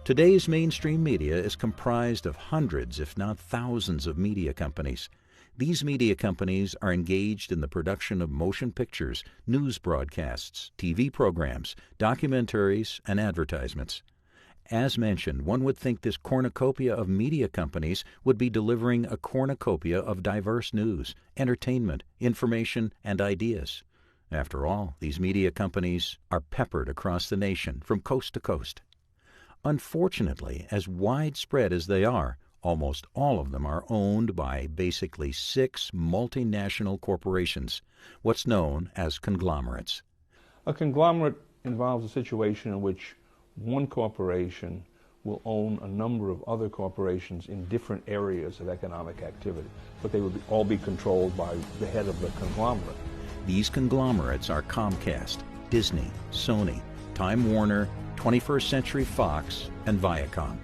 Today's mainstream media is comprised of hundreds, if not thousands, of media companies. These media companies are engaged in the production of motion pictures, news broadcasts, TV programs, documentaries, and advertisements. As mentioned, one would think this cornucopia of media companies would be delivering a cornucopia of diverse news, entertainment, information, and ideas. After all, these media companies are peppered across the nation from coast to coast. Unfortunately, as widespread as they are, almost all of them are owned by basically 6 multinational corporations, what's known as conglomerates. A conglomerate involves a situation in which one corporation will own a number of other corporations in different areas of economic activity, but they would all be controlled by the head of the conglomerate. These conglomerates are Comcast, Disney, Sony, Time Warner, 21st Century Fox, and Viacom.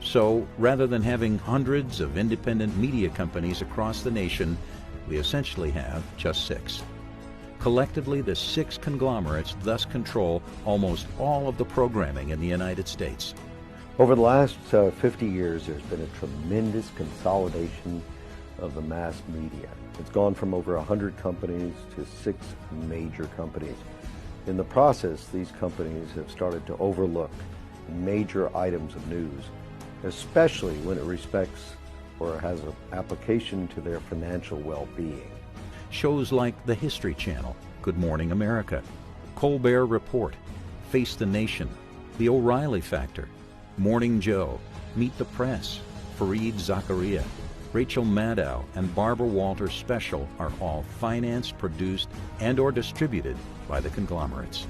So, rather than having hundreds of independent media companies across the nation, we essentially have just 6. Collectively, the 6 conglomerates thus control almost all of the programming in the United States. Over the last 50 years, there's been a tremendous consolidation of the mass media. It's gone from over 100 companies to 6 major companies. In the process, these companies have started to overlook major items of news, especially when it respects or has an application to their financial well-being. Shows like the History Channel, Good Morning America, Colbert Report, Face the Nation, The O'Reilly Factor, Morning Joe, Meet the Press, Fareed Zakaria, Rachel Maddow, and Barbara Walters Special are all financed, produced, and/or distributed by the conglomerates.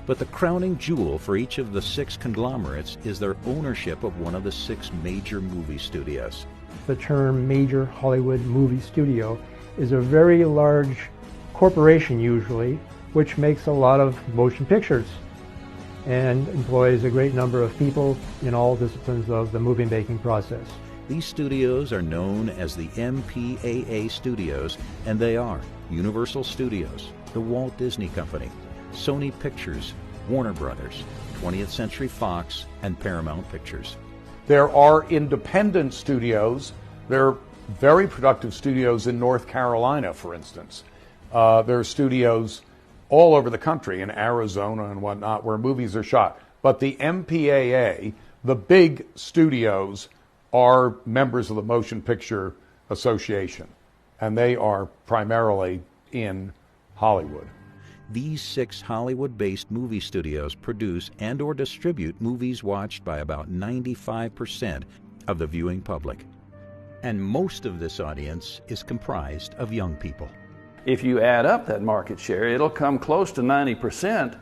But the crowning jewel for each of the 6 conglomerates is their ownership of one of the 6 major movie studios. The term major Hollywood movie studio is a very large corporation usually, which makes a lot of motion pictures and employs a great number of people in all disciplines of the movie making process. These studios are known as the MPAA Studios, and they are Universal Studios, the Walt Disney Company, Sony Pictures, Warner Brothers, 20th Century Fox, and Paramount Pictures. There are independent studios. There are very productive studios in North Carolina, for instance. There are studios all over the country, in Arizona and whatnot, where movies are shot. But the MPAA, the big studios, are members of the Motion Picture Association, and they are primarily in Hollywood. These 6 Hollywood-based movie studios produce and/or distribute movies watched by about 95% of the viewing public. And most of this audience is comprised of young people. If you add up that market share, it'll come close to 90%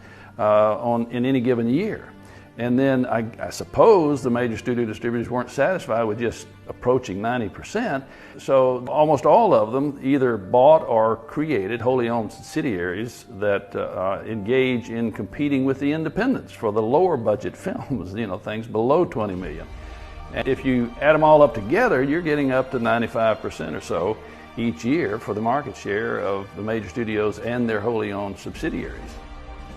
in any given year. And then I suppose the major studio distributors weren't satisfied with just approaching 90%. So almost all of them either bought or created wholly owned subsidiaries that engage in competing with the independents for the lower budget films, things below 20 million. And if you add them all up together, you're getting up to 95% or so each year for the market share of the major studios and their wholly owned subsidiaries.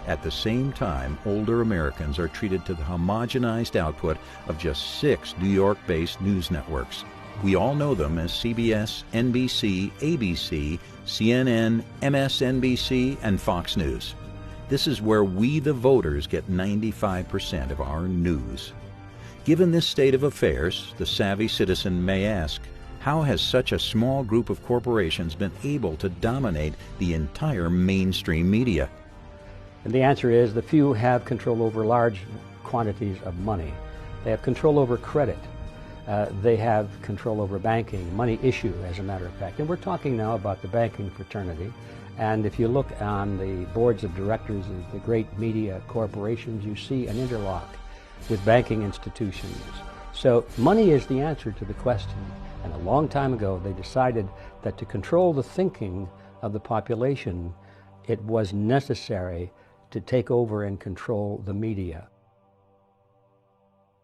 At the same time, older Americans are treated to the homogenized output of just 6 New York-based news networks. We all know them as CBS, NBC, ABC, CNN, MSNBC, and Fox News. This is where we, the voters, get 95% of our news. Given this state of affairs, the savvy citizen may ask, how has such a small group of corporations been able to dominate the entire mainstream media? And the answer is the few have control over large quantities of money. They have control over credit. They have control over banking, money issue, as a matter of fact. And we're talking now about the banking fraternity. And if you look on the boards of directors of the great media corporations, you see an interlock with banking institutions. So money is the answer to the question. And a long time ago, they decided that to control the thinking of the population, it was necessary to take over and control the media.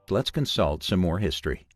Let's consult some more history.